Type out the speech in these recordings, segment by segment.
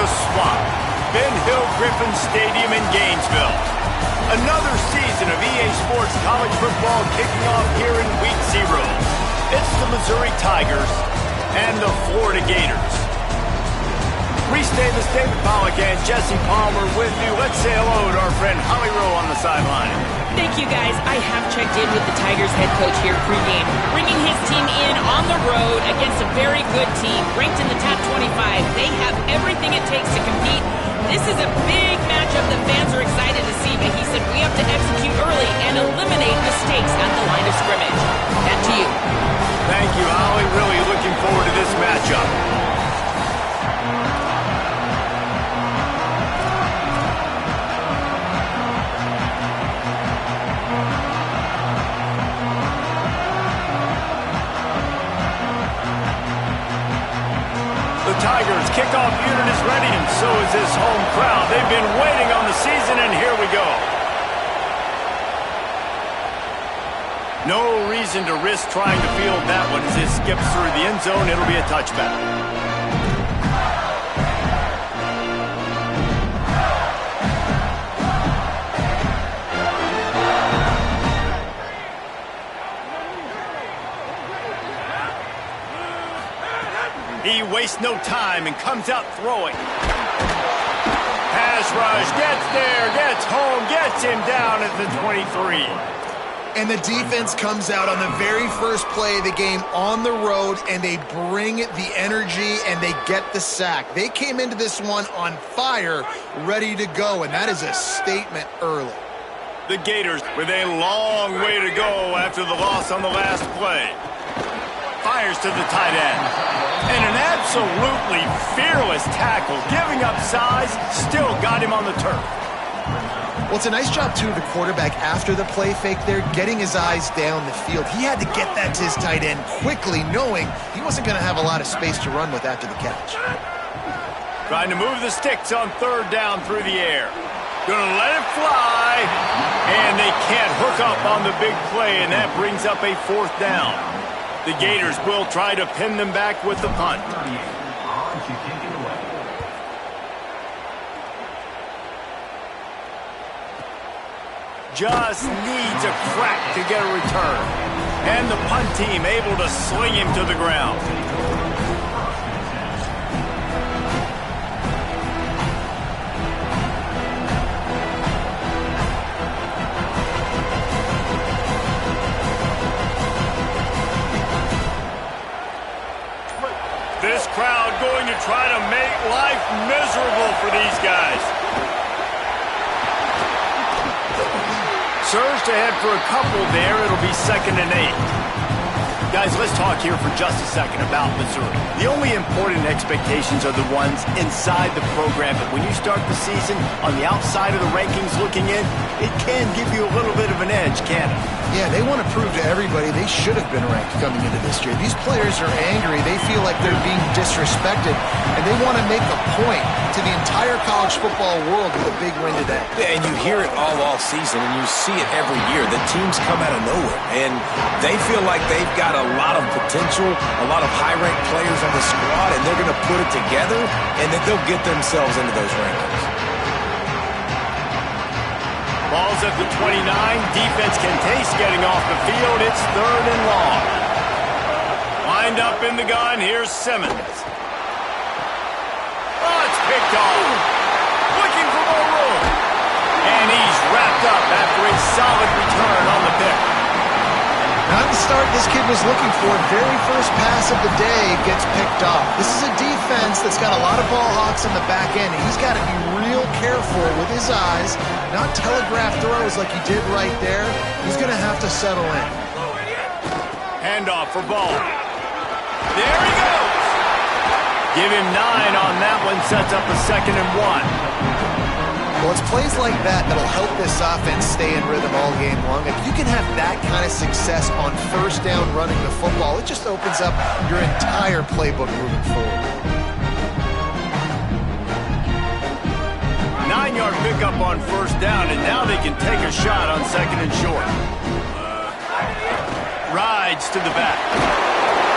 the Swamp, Ben Hill Griffin Stadium in Gainesville. Another season of EA Sports College Football kicking off here in Week 0. It's the Missouri Tigers and the Florida Gators. Reese Davis, David Pollack, and Jesse Palmer with you. Let's say hello to our friend Holly Rowe on the sideline. Thank you, guys. I have checked in with the Tigers head coach here pregame, bringing his team in on the road against a very good team, ranked in the top 25. They have everything it takes to compete. This is a big matchup that fans are excited to see, but he said we have to execute early and eliminate mistakes at the line of scrimmage. Back to you. Thank you, Holly. Really looking forward to this matchup. The Tigers' kickoff unit is ready, and so is this home crowd. They've been waiting on the season, and here we go. No reason to risk trying to field that one as it skips through the end zone. It'll be a touchback. He wastes no time and comes out throwing. Pass rush, gets there, gets home, gets him down at the 23. And the defense comes out on the very first play of the game on the road, and they bring the energy, and they get the sack. They came into this one on fire, ready to go, and that is a statement early. The Gators with a long way to go after the loss on the last play. Fires to the tight end. And an absolutely fearless tackle, giving up size, still got him on the turf. Well, it's a nice job, too, of the quarterback after the play fake there, getting his eyes down the field. He had to get that to his tight end quickly, knowing he wasn't going to have a lot of space to run with after the catch. Trying to move the sticks on third down through the air. Gonna let it fly. And they can't hook up on the big play, and that brings up a fourth down. The Gators will try to pin them back with the punt. Just needs a crack to get a return. And the punt team able to sling him to the ground. This crowd going to try to make life miserable for these guys. Surge to head for a couple there. It'll be 2nd and 8. Guys, let's talk here for just a second about Missouri. The only important expectations are the ones inside the program, but when you start the season on the outside of the rankings looking in, it can give you a little bit of an edge, can't it? Yeah, they want to prove to everybody they should have been ranked coming into this year. These players are angry. They feel like they're being disrespected, and they want to make a point to the entire college football world with a big win today. Yeah, and you hear it all season, and you see it every year. The teams come out of nowhere, and they feel like they've got a lot of potential, a lot of high-ranked players on the squad, and they're going to put it together, and that they'll get themselves into those rankings. Ball's at the 29. Defense can taste getting off the field. It's 3rd and long. Lined up in the gun. Here's Simmons. Oh, it's picked off. Looking for more room. And he's wrapped up after a solid return on the pick. Not the start this kid was looking for. Very first pass of the day gets picked off. This is a defense that's got a lot of ball hawks on the back end. He's got to be real careful with his eyes, not telegraph throws like he did right there. He's going to have to settle in. Handoff for Ball. There he goes. Give him 9 on that one. Sets up a 2nd and 1. Well, it's plays like that that'll help this offense stay in rhythm all game long. If you can have that kind of success on first down running the football, it just opens up your entire playbook moving forward. 9-yard pickup on first down, and now they can take a shot on 2nd and short. Rides to the back.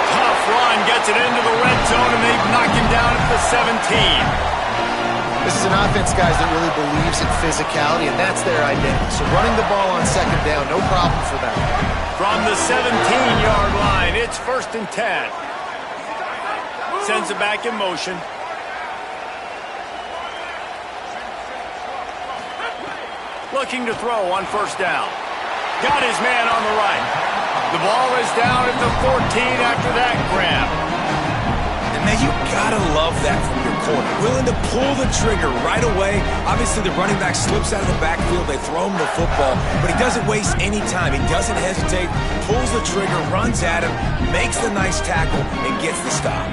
Tough run, gets it into the red zone, and they've knocked him down at the 17. an offense, guys, that really believes in physicality, and that's their identity. So running the ball on second down, no problem for them. From the 17-yard line, it's 1st and 10. Sends it back in motion. Looking to throw on 1st down. Got his man on the right. The ball is down at the 14 after that grab. And man, you gotta love that from your corner. Willing to pull the trigger right away. Obviously, the running back slips out of the backfield. They throw him the football, but he doesn't waste any time. He doesn't hesitate, pulls the trigger, runs at him, makes the nice tackle, and gets the stop.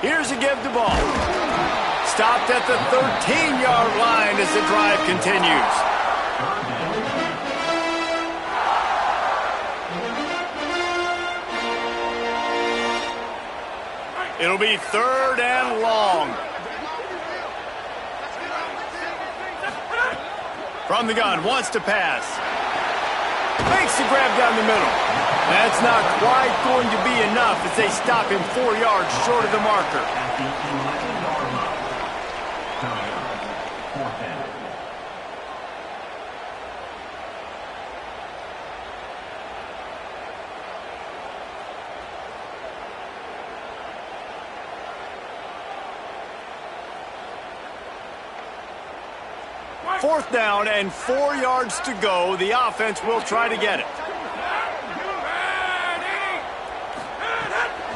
Here's a give the ball. Stopped at the 13-yard line as the drive continues. It'll be 3rd and long. From the gun, wants to pass. Makes the grab down the middle. That's not quite going to be enough as they stop him 4 yards short of the marker. Fourth down and 4 yards to go. The offense will try to get it.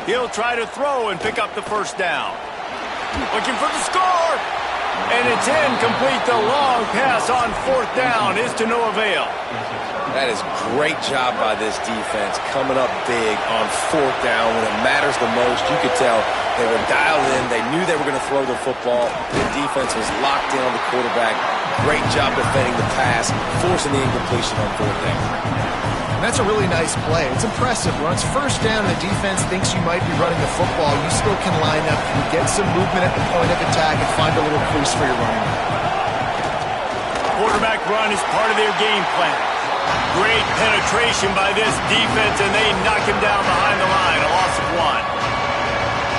He'll try to throw and pick up the 1st down. Looking for the score. And it's incomplete. The long pass on 4th down is to no avail. That is great job by this defense, coming up big on 4th down when it matters the most. You could tell they were dialed in. They knew they were going to throw the football. The defense was locked in on the quarterback. Great job defending the pass, forcing the incompletion on 4th down. And that's a really nice play. It's impressive. When it's 1st down and the defense thinks you might be running the football, you still can line up and get some movement at the point of attack and find a little crease for your running back. Quarterback run is part of their game plan. Great penetration by this defense, and they knock him down behind the line. A loss of 1.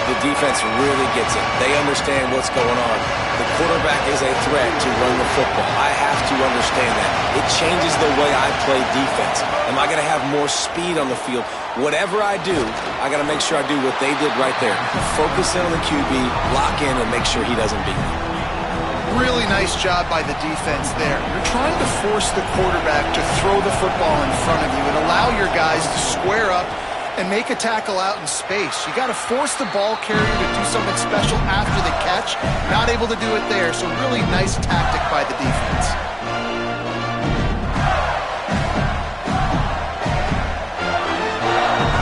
The defense really gets it. They understand what's going on. The quarterback is a threat to run the football. I have to understand that. It changes the way I play defense. Am I going to have more speed on the field? Whatever I do, I got to make sure I do what they did right there. Focus in on the QB, lock in, and make sure he doesn't beat me. Really nice job by the defense there. You're trying to force the quarterback to throw the football in front of you and allow your guys to square up and make a tackle out in space. You got to force the ball carrier to do something special after the catch. Not able to do it there, so really nice tactic by the defense.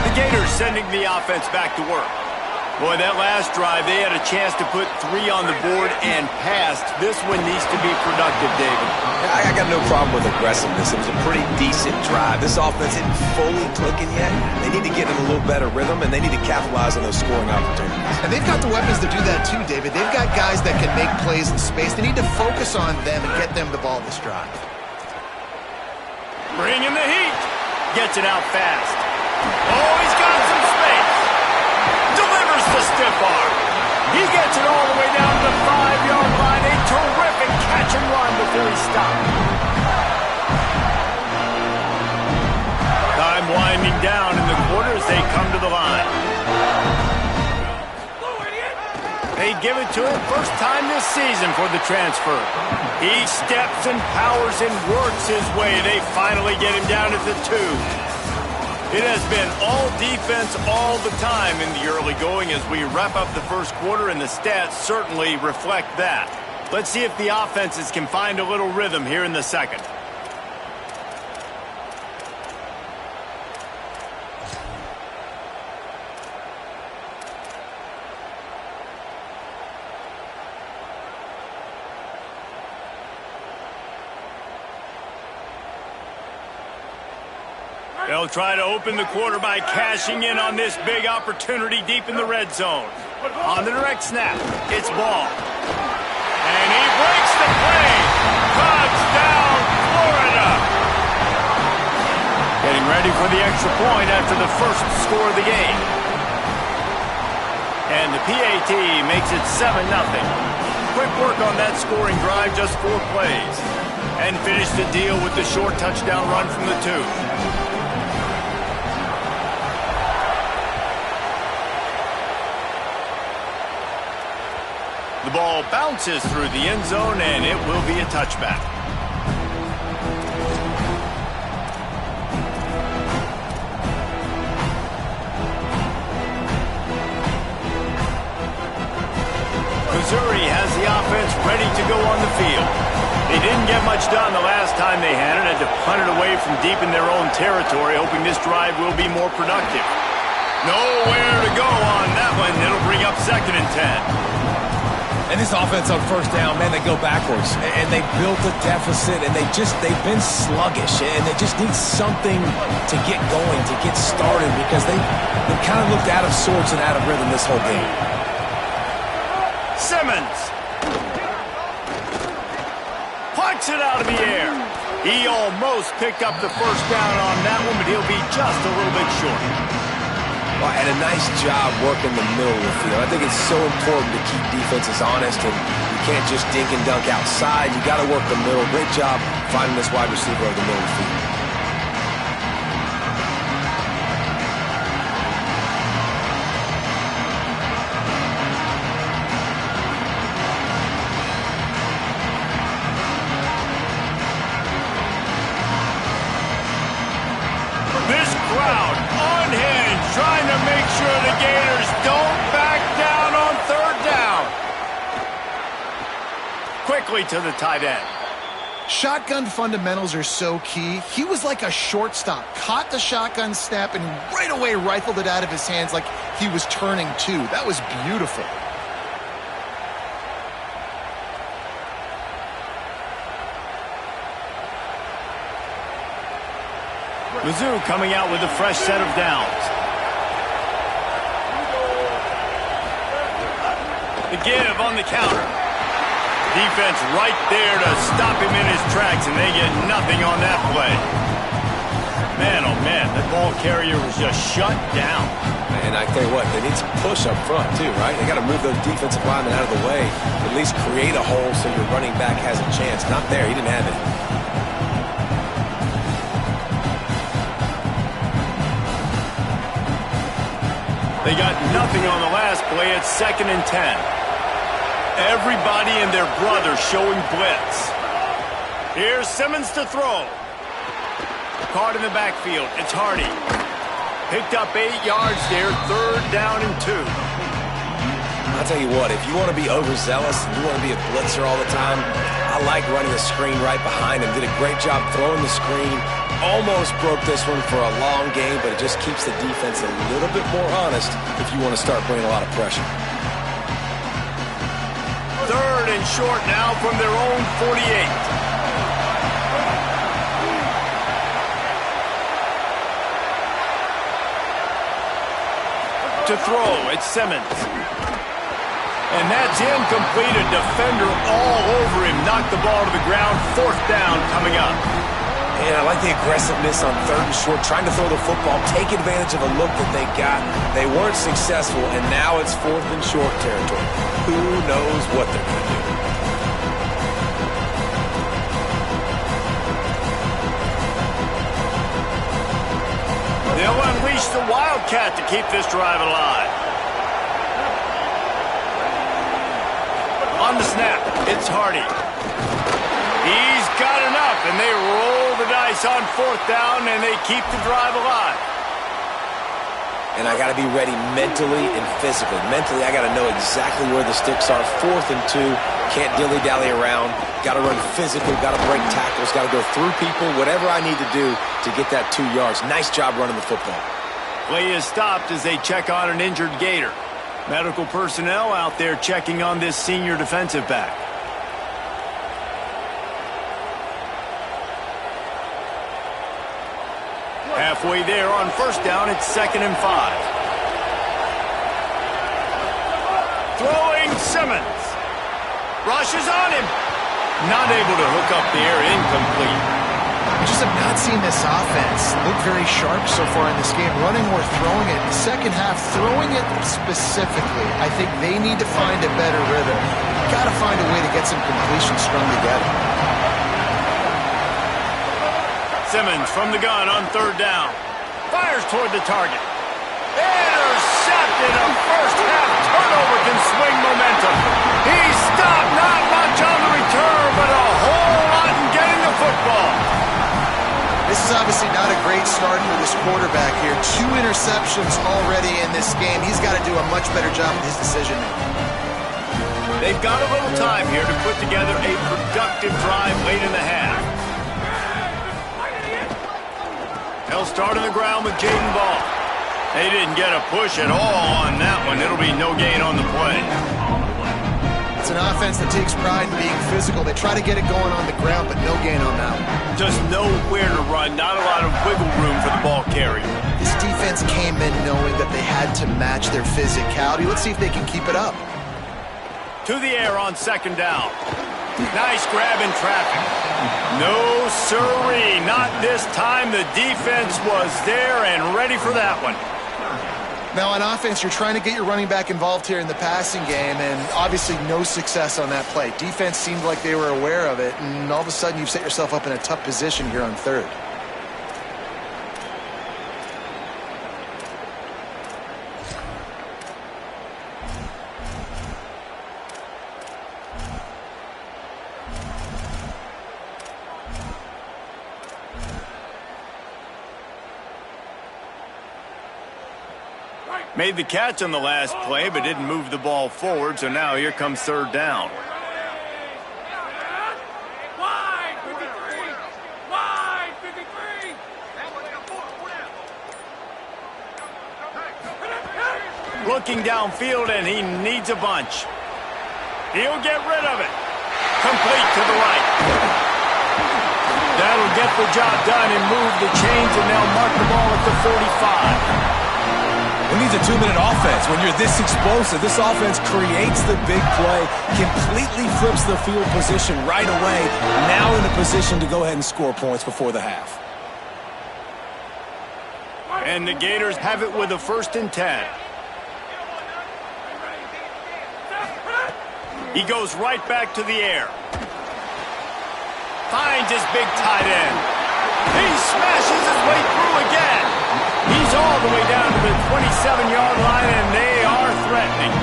The Gators sending the offense back to work. Boy, that last drive, they had a chance to put 3 on the board and passed. This one needs to be productive, David. I got no problem with aggressiveness. It was a pretty decent drive. This offense isn't fully clicking yet. They need to get in a little better rhythm, and they need to capitalize on those scoring opportunities. And they've got the weapons to do that too, David. They've got guys that can make plays in space. They need to focus on them and get them the ball this drive. Bringing the heat. Gets it out fast. Oh, he's got some space. Delivers the stiff arm. He gets it all the way down to the 5-yard line. A terrific catch and run before he stopped. Time winding down in the quarter as they come to the line. They give it to him first time this season for the transfer. He steps and powers and works his way. They finally get him down at the 2. It has been all defense all the time in the early going as we wrap up the first quarter, and the stats certainly reflect that. Let's see if the offenses can find a little rhythm here in the second. They'll try to open the quarter by cashing in on this big opportunity deep in the red zone. On the direct snap, it's ball. And he breaks the play. Touchdown, Florida. Getting ready for the extra point after the first score of the game. And the PAT makes it 7-0. Quick work on that scoring drive, just 4 plays. And finished the deal with the short touchdown run from the 2. The ball bounces through the end zone, and it will be a touchback. Missouri has the offense ready to go on the field. They didn't get much done the last time they had it to punt it away from deep in their own territory, hoping this drive will be more productive. Nowhere to go on that one. It'll bring up 2nd and 10. And this offense on 1st down, man, they go backwards. And they built a deficit, and they've been sluggish. And they just need something to get going, to get started, because they kind of looked out of sorts and out of rhythm this whole game. Simmons plucks it out of the air. He almost picked up the 1st down on that one, but he'll be just a little bit short. Well, and a nice job working the middle of the field. I think it's so important to keep defenses honest, and you can't just dink and dunk outside. You got to work the middle. Great job finding this wide receiver over the middle of the field. This crowd unhinged, trying to make sure the Gators don't back down on 3rd down. Quickly to the tight end. Shotgun fundamentals are so key. He was like a shortstop, caught the shotgun snap, and right away rifled it out of his hands like he was turning 2. That was beautiful. Mizzou coming out with a fresh set of downs. The give on the counter. Defense right there to stop him in his tracks, and they get nothing on that play. Man, oh man, that ball carrier was just shut down. And I tell you what, they need some push up front too, right? They got to move those defensive linemen out of the way, at least create a hole so your running back has a chance. Not there, he didn't have it. They got nothing on the last play. It's 2nd and 10. Everybody and their brother showing blitz. Here's Simmons to throw. Caught in the backfield. It's Hardy. Picked up 8 yards there. 3rd down and 2. I'll tell you what, if you want to be overzealous and you want to be a blitzer all the time, I like running a screen right behind him. Did a great job throwing the screen. Almost broke this one for a long game, but it just keeps the defense a little bit more honest if you want to start bringing a lot of pressure. 3rd and short now from their own 48. To throw, it's Simmons. And that's incomplete. A defender all over him. Knocked the ball to the ground. 4th down coming up. And I like the aggressiveness on 3rd and short, trying to throw the football, take advantage of a look that they got. They weren't successful, and now it's 4th and short territory. Who knows what they're going to do? They'll unleash the Wildcat to keep this drive alive. On the snap, it's Hardy. He's got enough, and they roll the dice on 4th down, and they keep the drive alive. And I got to be ready mentally and physically. Mentally, I got to know exactly where the sticks are. 4th and 2, can't dilly-dally around. Got to run physical, got to break tackles, got to go through people, whatever I need to do to get that 2 yards. Nice job running the football. Play is stopped as they check on an injured Gator. Medical personnel out there checking on this senior defensive back. Halfway there on 1st down, it's 2nd and 5. Throwing Simmons. Rushes on him. Not able to hook up there, incomplete. I just have not seen this offense look very sharp so far in this game, running or throwing it. In the second half, throwing it specifically, I think they need to find a better rhythm. Got to find a way some completions strung together. Simmons from the gun on third down. Fires toward the target. Intercepted. A first-half turnover can swing momentum. He's stopped. Not much on the return, but a whole lot in getting the football. This is obviously not a great start for this quarterback here. 2 interceptions already in this game. He's got to do a much better job with his decision-making. They've got a little time here to put together a productive drive late in the half. They'll start on the ground with Jaden Ball. They didn't get a push at all on that one. It'll be no gain on the play. It's an offense that takes pride in being physical. They try to get it going on the ground, but no gain on that one. Just nowhere to run. Not a lot of wiggle room for the ball carrier. This defense came in knowing that they had to match their physicality. Let's see if they can keep it up. To the air on second down. Nice grab in traffic. No siree, not this time. The defense was there and ready for that one. Now on offense, you're trying to get your running back involved here in the passing game, and obviously no success on that play. Defense seemed like they were aware of it, and all of a sudden you've set yourself up in a tough position here on third. Made the catch on the last play, but didn't move the ball forward, so now here comes third down. Looking downfield, and he needs a bunch. He'll get rid of it. Complete to the right. That'll get the job done and move the chains, and they'll mark the ball at the 45. Who needs a 2-minute offense? When you're this explosive, this offense creates the big play, completely flips the field position right away, now in a position to go ahead and score points before the half. And the Gators have it with a 1st and 10. He goes right back to the air. Finds his big tight end. He smashes his way through again. He's all the way down to the 27-yard line, and they are threatening.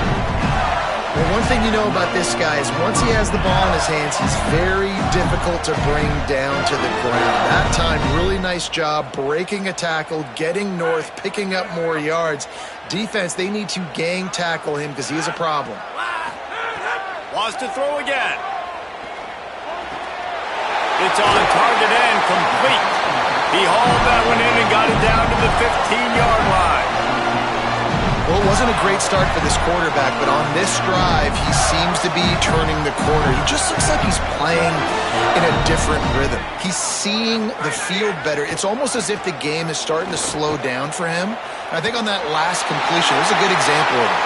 Well, one thing you know about this guy is once he has the ball in his hands, he's very difficult to bring down to the ground. That time, really nice job breaking a tackle, getting north, picking up more yards. Defense, they need to gang tackle him because he is a problem. Wants to throw again. It's on target and complete. He hauled that one in and got it down to the 15-yard line. Well, it wasn't a great start for this quarterback, but on this drive, he seems to be turning the corner. He just looks like he's playing in a different rhythm. He's seeing the field better. It's almost as if the game is starting to slow down for him. And I think on that last completion, it was a good example of it.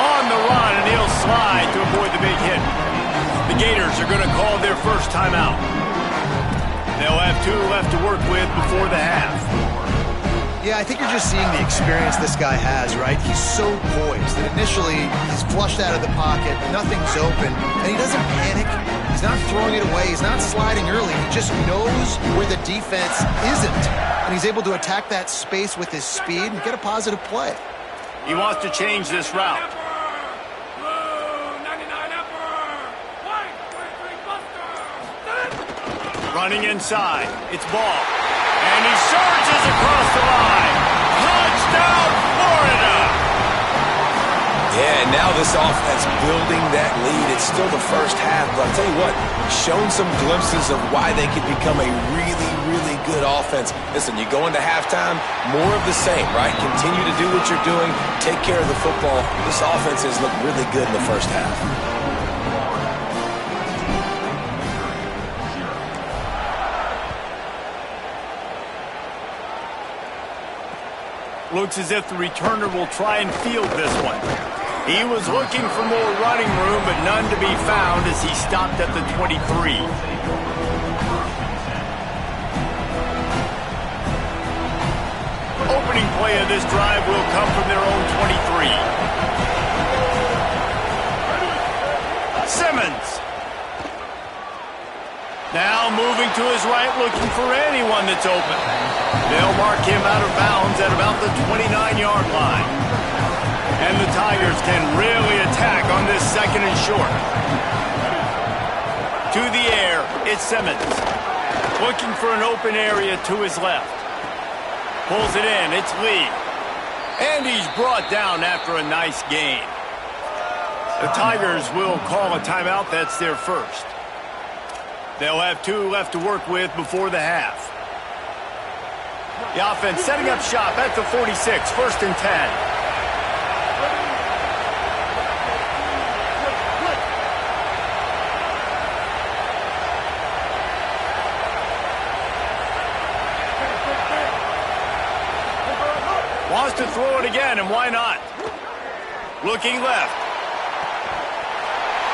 On the run, and he'll slide to avoid the big hit. The Gators are going to call their first timeout. They'll have 2 left to work with before the half. Yeah, I think you're just seeing the experience this guy has, right? He's so poised that initially he's flushed out of the pocket, nothing's open, and he doesn't panic. He's not throwing it away. He's not sliding early. He just knows where the defense isn't, and he's able to attack that space with his speed and get a positive play. He wants to change this route. Running inside. It's Ball. And he surges across the line. Touchdown, Florida! Yeah, and now this offense building that lead. It's still the first half, but I'll tell you what, shown some glimpses of why they could become a really, really good offense. Listen, you go into halftime, more of the same, right? Continue to do what you're doing, take care of the football. This offense has looked really good in the first half. Looks as if the returner will try and field this one. He was looking for more running room, but none to be found as he stopped at the 23. Opening play of this drive will come from their own 23. Simmons Now moving to his right, looking for anyone that's open. They'll mark him out of bounds at about the 29-yard line. And the Tigers can really attack on this second and short. To the air, it's Simmons. Looking for an open area to his left. Pulls it in, it's Lee. And he's brought down after a nice gain. The Tigers will call a timeout. That's their first. They'll have 2 left to work with before the half. The offense setting up shop at the 46, 1st and 10. Wants to throw it again, and why not? Looking left.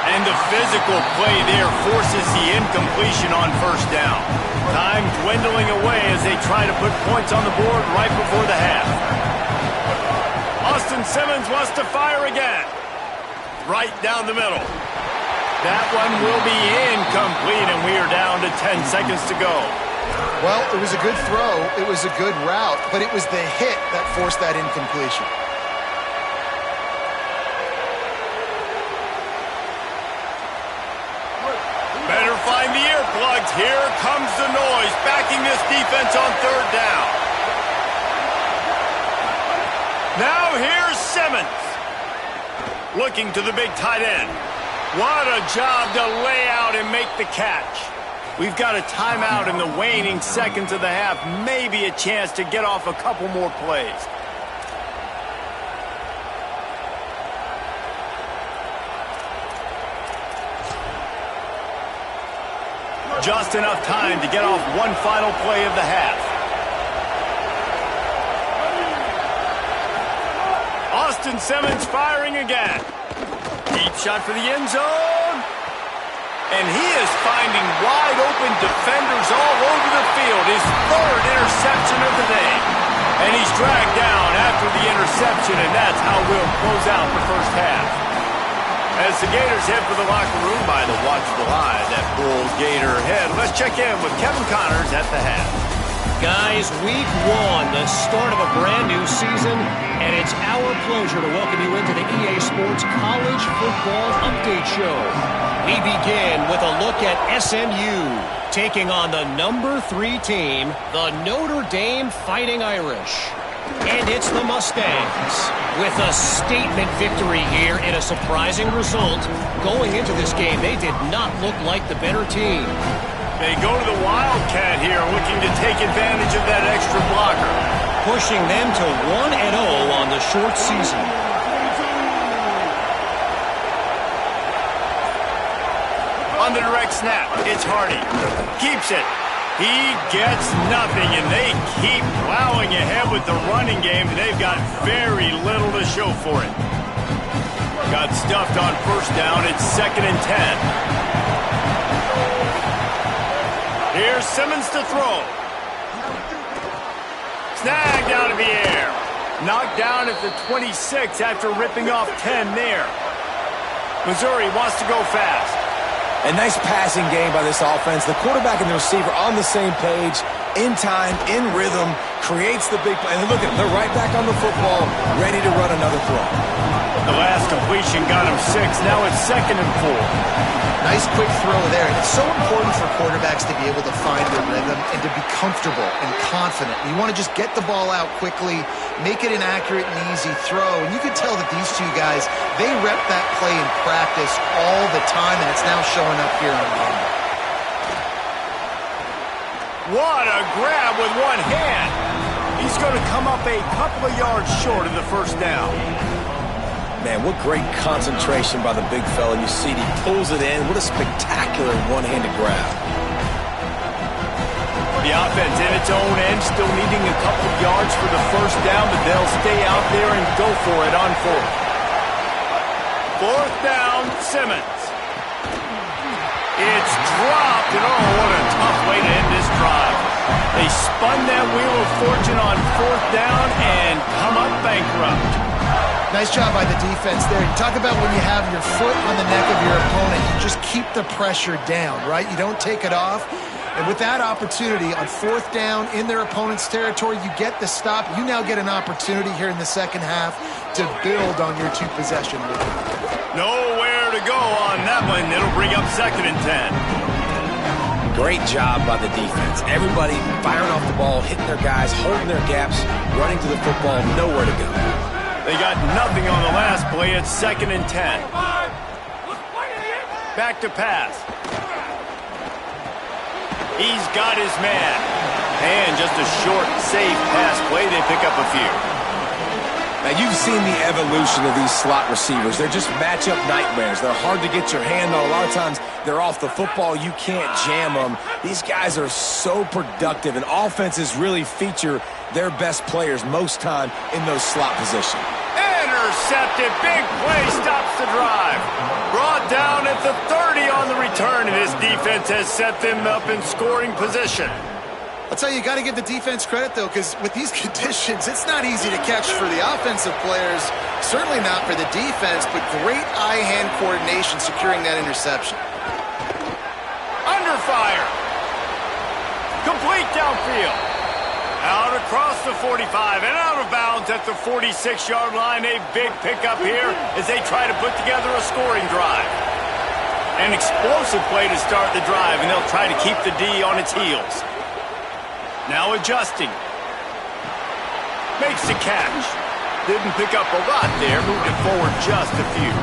And the physical play there forces the incompletion on 1st down. Time dwindling away as they try to put points on the board right before the half. Austin Simmons wants to fire again. Right down the middle. That one will be incomplete, and we are down to 10 seconds to go. Well, it was a good throw, it was a good route, but it was the hit that forced that incompletion. Better find the earplugs. Here comes the noise, backing this defense on 3rd down. Now here's Simmons. Looking to the big tight end. What a job to lay out and make the catch. We've got a timeout in the waning seconds of the half. Maybe a chance to get off a couple more plays. Just enough time to get off one final play of the half. Austin Simmons firing again. Deep shot for the end zone. And he is finding wide-open defenders all over the field. His 3rd interception of the day. And he's dragged down after the interception, and that's how we'll close out the 1st half. As the Gators head for the locker room by the watchful eye that Bulls Gator head, let's check in with Kevin Connors at the half. Guys, week 1, the start of a brand new season, and it's our pleasure to welcome you into the EA Sports College Football Update Show. We begin with a look at SMU, taking on the number 3 team, the Notre Dame Fighting Irish. And it's the Mustangs, with a statement victory here in a surprising result. Going into this game, they did not look like the better team. They go to the Wildcat here, looking to take advantage of that extra blocker. Pushing them to 1-0 on the short season. On the direct snap, it's Hardy. Keeps it. He gets nothing, and they keep plowing ahead with the running game. They've got very little to show for it. Got stuffed on 1st down. It's 2nd and 10. Here's Simmons to throw. Snagged out of the air. Knocked down at the 26 after ripping off 10 there. Missouri wants to go fast. A nice passing game by this offense. The quarterback and the receiver on the same page, in time, in rhythm, creates the big play. And look at it, they're right back on the football, ready to run another throw. The last completion got him 6. Now it's 2nd and 4. Nice quick throw there. And it's so important for quarterbacks to be able to find their rhythm and to be comfortable and confident. You want to just get the ball out quickly, make it an accurate and easy throw. And you can tell that these 2 guys, they rep that play in practice all the time, and it's now showing up here on game. What a grab with one hand. He's going to come up a couple of yards short of the 1st down. Man, what great concentration by the big fella. You see he pulls it in. What a spectacular one-handed grab. The offense in its own end, still needing a couple of yards for the 1st down, but they'll stay out there and go for it on 4th. 4th down, Simmons. It's dropped, and oh, what a tough way to end this drive. They spun that wheel of fortune on 4th down and come up bankrupt. Nice job by the defense there. You talk about when you have your foot on the neck of your opponent. You just keep the pressure down, right? You don't take it off. And with that opportunity on 4th down in their opponent's territory, you get the stop. You now get an opportunity here in the second half to build on your 2-possession lead. Nowhere to go on that one. It'll bring up 2nd and 10. Great job by the defense. Everybody firing off the ball, hitting their guys, holding their gaps, running to the football, nowhere to go. They got nothing on the last play. It's 2nd and 10. Back to pass. He's got his man. And just a short, safe pass play. They pick up a few. Now, you've seen the evolution of these slot receivers. They're just matchup nightmares. They're hard to get your hand on. A lot of times, they're off the football. You can't jam them. These guys are so productive, and offenses really feature their best players most time in those slot positions. Intercepted. Big play stops the drive. Brought down at the 30 on the return, and his defense has set them up in scoring position. I'll tell you, you got to give the defense credit, though, because with these conditions, it's not easy to catch for the offensive players, certainly not for the defense, but great eye-hand coordination securing that interception. Under fire. Complete downfield. Out across the 45 and out of bounds at the 46-yard line. A big pickup here as they try to put together a scoring drive. An explosive play to start the drive, and they'll try to keep the D on its heels. Now adjusting. Makes the catch. Didn't pick up a lot there. Moved it forward just a few.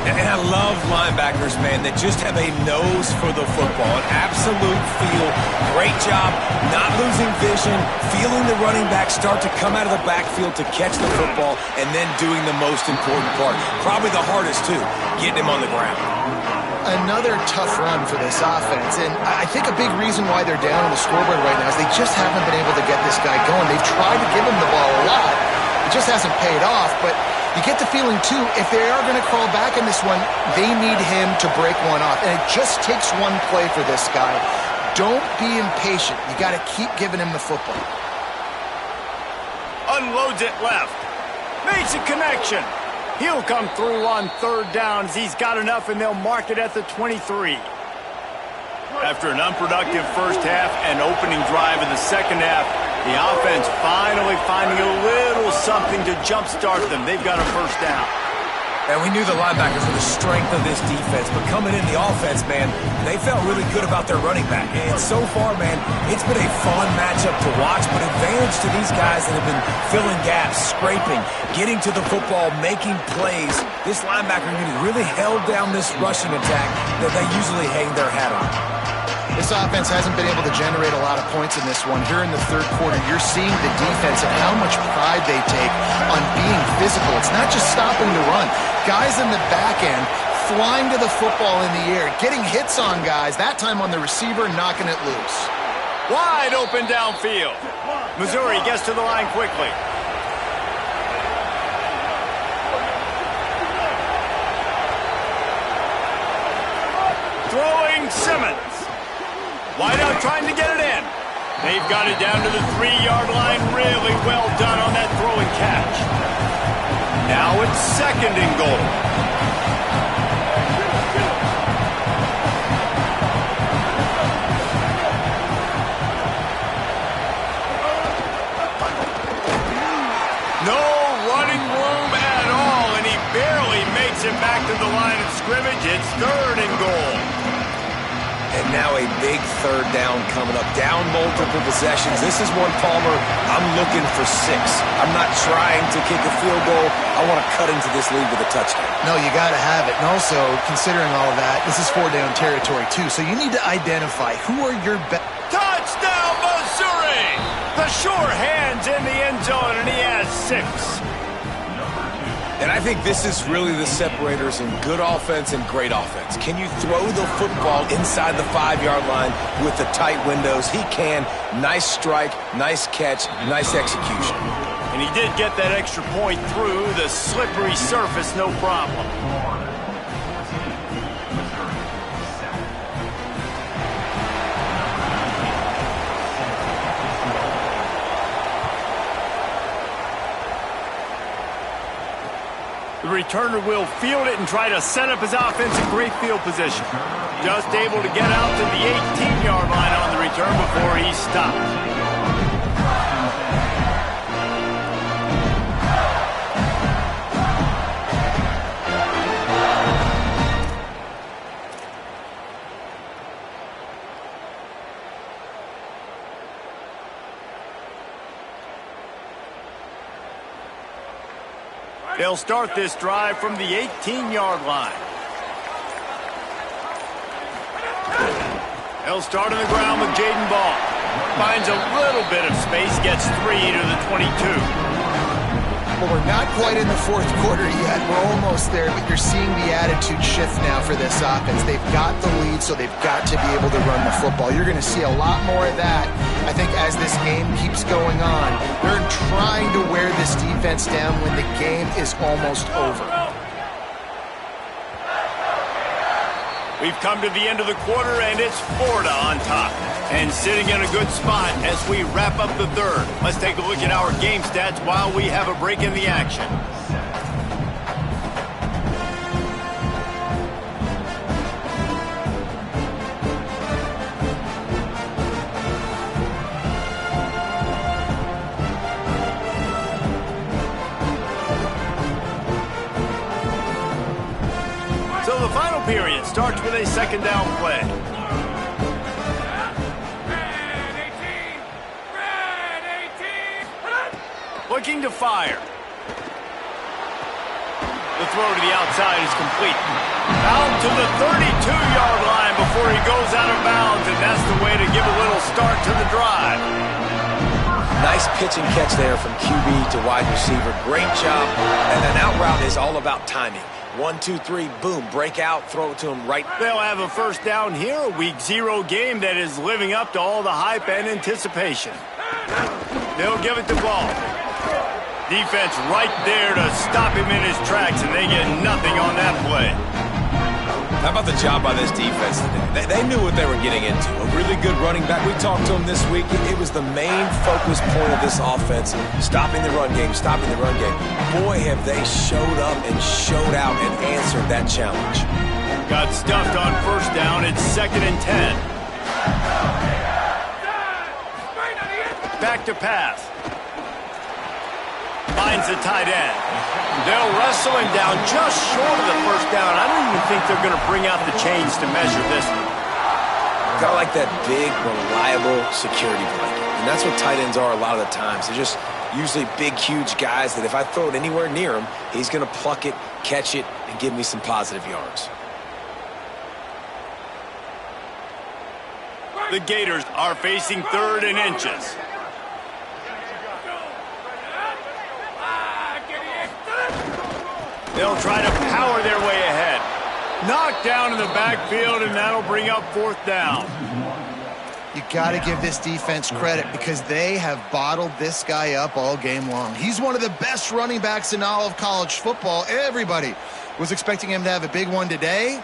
And I love linebackers, man, that just have a nose for the football, an absolute feel. Great job not losing vision, feeling the running back start to come out of the backfield to catch the football, and then doing the most important part. Probably the hardest, too, getting him on the ground. Another tough run for this offense, and I think a big reason why they're down on the scoreboard right now is they just haven't been able to get this guy going. They've tried to give him the ball a lot. It just hasn't paid off, but you get the feeling, too, if they are going to crawl back in this one, they need him to break one off, and it just takes one play for this guy. Don't be impatient. You got to keep giving him the football. Unloads it left. Makes a connection. He'll come through on 3rd down as he's got enough, and they'll mark it at the 23. After an unproductive first half and opening drive in the second half, the offense finally finding a little something to jumpstart them. They've got a first down. And we knew the linebackers were the strength of this defense, but coming in the offense, man, they felt really good about their running back. And so far, man, it's been a fun matchup to watch, but advantage to these guys that have been filling gaps, scraping, getting to the football, making plays. This linebacker unit really held down this rushing attack that they usually hang their hat on. This offense hasn't been able to generate a lot of points in this one. Here in the 3rd quarter, you're seeing the defense and how much pride they take on being physical. It's not just stopping the run. Guys in the back end flying to the football in the air, getting hits on guys, that time on the receiver, knocking it loose. Wide open downfield. Missouri gets to the line quickly. Throwing Simmons. Wide out trying to get it in. They've got it down to the 3-yard line. Really well done on that throw and catch. Now it's 2nd and goal. No running room at all, and he barely makes it back to the line of scrimmage. It's 3rd and goal. And now a big 3rd down coming up. Down multiple possessions. This is one, Palmer, I'm looking for 6. I'm not trying to kick a field goal. I want to cut into this lead with a touchdown. No, you got to have it. And also, considering all of that, this is 4-down territory, too. So you need to identify who are your best. Touchdown, Missouri! The sure hands in the end zone, and he has 6. And I think this is really the separators in good offense and great offense. Can you throw the football inside the 5-yard line with the tight windows? He can. Nice strike, nice catch, nice execution. And he did get that extra point through the slippery surface, no problem. The returner will field it and try to set up his offense in great field position. Just able to get out to the 18-yard line on the return before he stopped. They'll start this drive from the 18-yard line. They'll start on the ground with Jaden Ball. Finds a little bit of space, gets 3 to the 22. Well, we're not quite in the fourth quarter yet. We're almost there, but you're seeing the attitude shift now for this offense. They've got the lead, so they've got to be able to run the football. You're going to see a lot more of that, I think, as this game keeps going on. They're trying to wear this defense down when the game is almost over. We've come to the end of the quarter, and it's Florida on top. And sitting in a good spot as we wrap up the third. Let's take a look at our game stats while we have a break in the action. So the final period starts with a second down play. Looking to fire. The throw to the outside is complete. Out to the 32-yard line before he goes out of bounds, and that's the way to give a little start to the drive. Nice pitch and catch there from QB to wide receiver. Great job. And an out route is all about timing. 1, 2, 3, boom, break out, throw it to him right. They'll have a first down here, a Week 0 game that is living up to all the hype and anticipation. They'll give it to Ball. Defense right there to stop him in his tracks, and they get nothing on that play. How about the job by this defense today? They knew what they were getting into. A really good running back. We talked to him this week. It was the main focus point of this offense, stopping the run game, stopping the run game. Boy, have they showed up and showed out and answered that challenge. Got stuffed on first down. It's 2nd and 10. Back to pass. Finds the tight end. They'll wrestle him down just short of the first down. I don't even think they're going to bring out the chains to measure this one. Got like that big, reliable security blanket. And that's what tight ends are a lot of the times. They're just usually big, huge guys that if I throw it anywhere near him, he's going to pluck it, catch it, and give me some positive yards. The Gators are facing 3rd and inches. They'll try to power their way ahead. Knocked down in the backfield, and that'll bring up 4th down. You got to give this defense credit because they have bottled this guy up all game long. He's one of the best running backs in all of college football. Everybody was expecting him to have a big one today.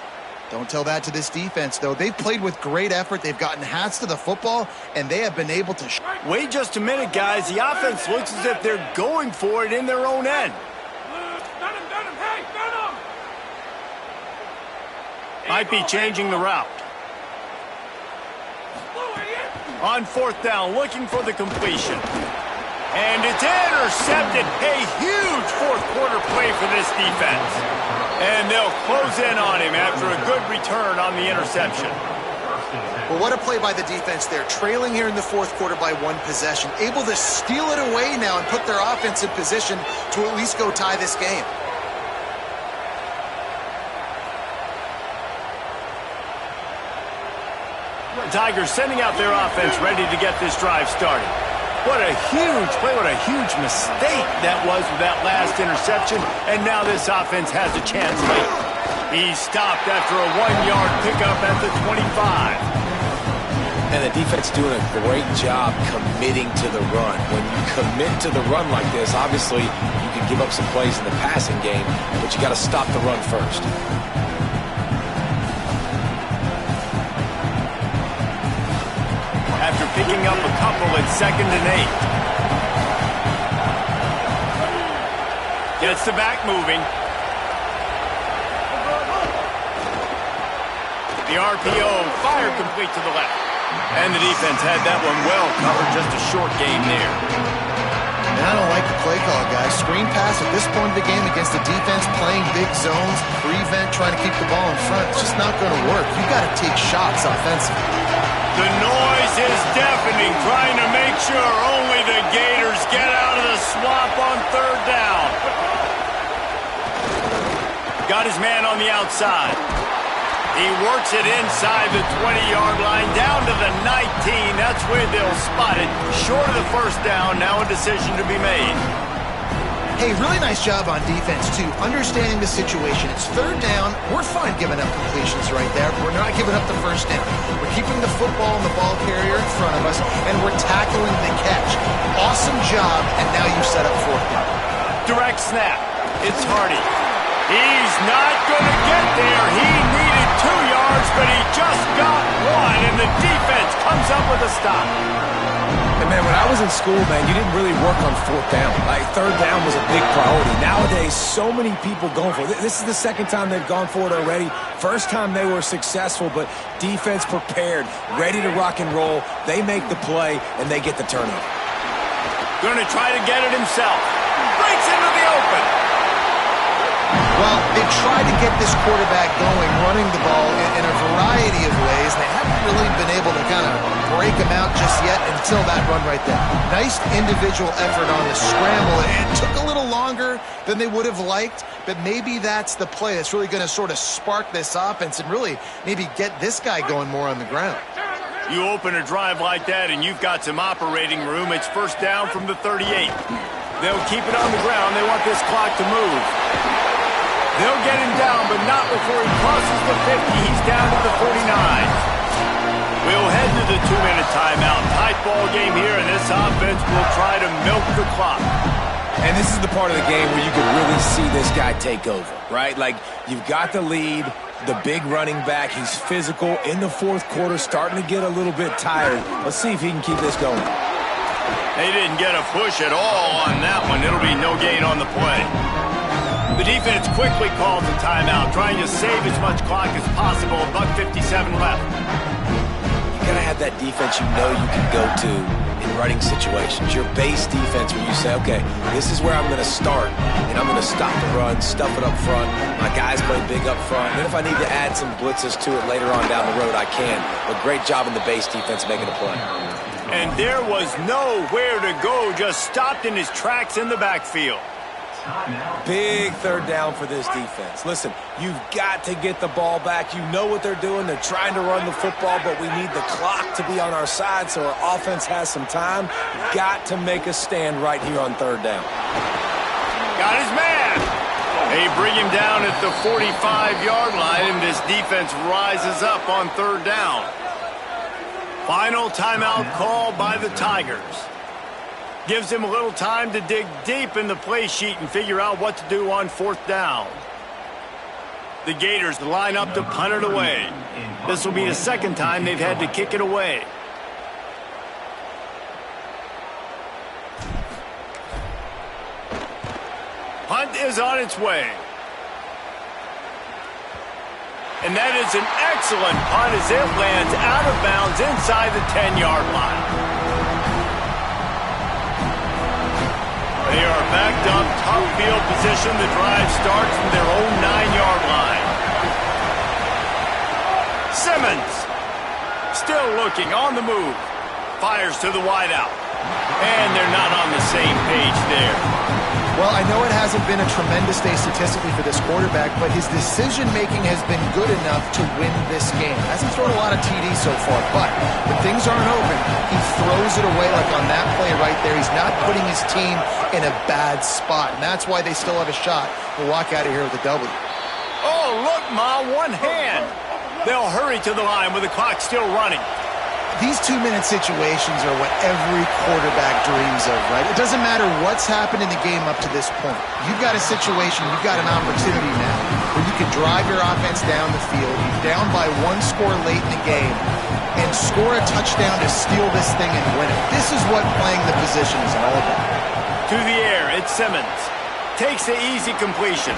Don't tell that to this defense, though. They've played with great effort. They've gotten hats to the football, and they have been able to... Wait just a minute, guys. The offense looks as if they're going for it in their own end. Might be changing the route. On 4th down, looking for the completion. And it's intercepted. A huge fourth quarter play for this defense. And they'll close in on him after a good return on the interception. Well, what a play by the defense there. Trailing here in the fourth quarter by 1 possession. Able to steal it away now and put their offense in position to at least go tie this game. Tigers sending out their offense ready to get this drive started. What a huge play, what a huge mistake that was with that last interception, and now this offense has a chance late. He's stopped after a 1-yard pickup at the 25. And the defense doing a great job committing to the run. When you commit to the run like this, obviously you can give up some plays in the passing game, but you got to stop the run first. After picking up a couple at 2nd and 8. Gets the back moving. The RPO fired complete to the left. And the defense had that one well covered. Just a short game there. And I don't like the play call, guys. Screen pass at this point of the game against the defense playing big zones, prevent, trying to keep the ball in front. It's just not going to work. You got to take shots offensively. The noise is deafening, trying to make sure only the Gators get out of the swamp on third down. Got his man on the outside. He works it inside the 20-yard line, down to the 19. That's where they'll spot it. Short of the first down, now a decision to be made. Hey, really nice job on defense, too. Understanding the situation. It's third down. We're fine giving up completions right there. We're not giving up the first down. We're keeping the football and the ball carrier in front of us, and we're tackling the catch. Awesome job, and now you set up fourth down. Direct snap. It's Hardy. He's not going to get there. He needed 2 yards, but he just got 1, and the defense comes up with a stop. And, man, when I was in school, man, you didn't really work on fourth down. Like, third down was a big priority. Nowadays, so many people going for it. This is the second time they've gone for it already. First time they were successful, but defense prepared, ready to rock and roll. They make the play, and they get the turnover. Going to try to get it himself. Breaks into the open. Well, they've tried to get this quarterback going, running the ball in a variety of ways. They haven't really been able to kind of break him out just yet until that run right there. Nice individual effort on the scramble. It took a little longer than they would have liked, but maybe that's the play that's really going to sort of spark this offense and really maybe get this guy going more on the ground. You open a drive like that and you've got some operating room. It's first down from the 38. They'll keep it on the ground. They want this clock to move. They'll get him down, but not before he crosses the 50. He's down to the 49. We'll head to the 2-minute timeout. Tight ball game here, and this offense will try to milk the clock. And this is the part of the game where you can really see this guy take over, right? Like, you've got the lead, the big running back. He's physical in the fourth quarter, starting to get a little bit tired. Let's see if he can keep this going. They didn't get a push at all on that one. It'll be no gain on the play. The defense quickly calls a timeout, trying to save as much clock as possible. $1:57 left. You gotta have that defense you know you can go to in running situations. Your base defense where you say, okay, this is where I'm gonna start, and I'm gonna stop the run, stuff it up front. My guys play big up front. Then if I need to add some blitzes to it later on down the road, I can. But great job in the base defense making a play. And there was nowhere to go, just stopped in his tracks in the backfield. Big third down for this defense. Listen, you've got to get the ball back. You know what they're doing. They're trying to run the football, but we need the clock to be on our side so our offense has some time. Got to make a stand right here on third down. Got his man. They bring him down at the 45-yard line, and this defense rises up on third down. Final timeout called by the Tigers. Gives him a little time to dig deep in the play sheet and figure out what to do on fourth down. The Gators line up to punt it away. This will be the second time they've had to kick it away. Punt is on its way. And that is an excellent punt as it lands out of bounds inside the 10-yard line. They are backed up, top field position. The drive starts from their own 9-yard line. Simmons, still looking, on the move. Fires to the wideout. And they're not on the same page there. Well, I know it hasn't been a tremendous day statistically for this quarterback, but his decision-making has been good enough to win this game. Hasn't thrown a lot of TDs so far, but when things aren't open, he throws it away like on that play right there. He's not putting his team in a bad spot, and that's why they still have a shot to walk out of here with a W. Oh, look, Ma, one hand. They'll hurry to the line with the clock still running. These 2-minute situations are what every quarterback dreams of, right? It doesn't matter what's happened in the game up to this point. You've got a situation, you've got an opportunity now where you can drive your offense down the field, down by 1 score late in the game, and score a touchdown to steal this thing and win it. This is what playing the position is all about. To the air, it's Simmons. Takes the easy completion.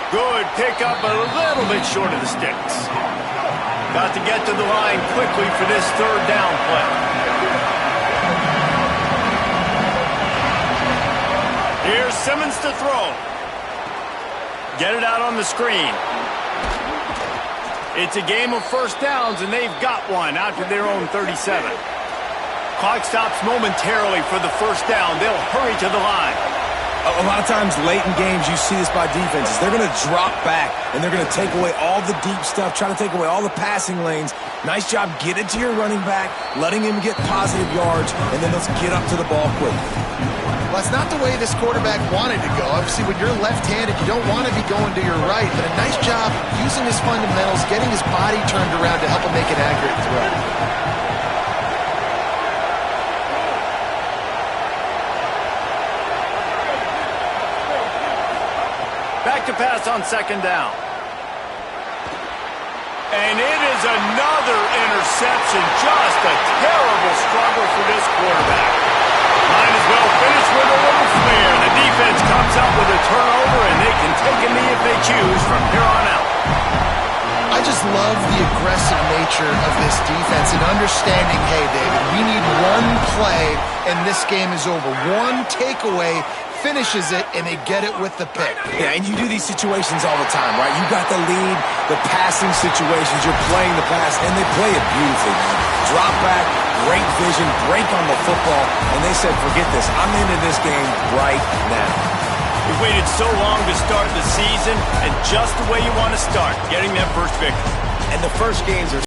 Good pickup, but a little bit short of the sticks. Got to get to the line quickly for this third down play. Here's Simmons to throw. Get it out on the screen. It's a game of first downs, and they've got one out to their own 37. Clock stops momentarily for the first down. They'll hurry to the line. A lot of times late in games, you see this by defenses. They're going to drop back, and they're going to take away all the deep stuff, trying to take away all the passing lanes. Nice job. Get it to your running back, letting him get positive yards, and then let's get up to the ball quick. Well, that's not the way this quarterback wanted to go. Obviously, when you're left-handed, you don't want to be going to your right, but a nice job using his fundamentals, getting his body turned around to help him make an accurate throw. Back to pass on second down. And it is another interception. Just a terrible struggle for this quarterback. Might as well finish with a little flair. The defense comes out with a turnover, and they can take a knee if they choose from here on out. I just love the aggressive nature of this defense and understanding, hey, David, we need one play, and this game is over. One takeaway finishes it, and they get it with the pick. Yeah, and you do these situations all the time, right? You got the lead, the passing situations, you're playing the pass, and they play it beautifully, man. Drop back, great vision, break on the football, and they said, forget this, I'm into this game right now. You waited so long to start the season, and just the way you want to start, getting that first victory. And the first games are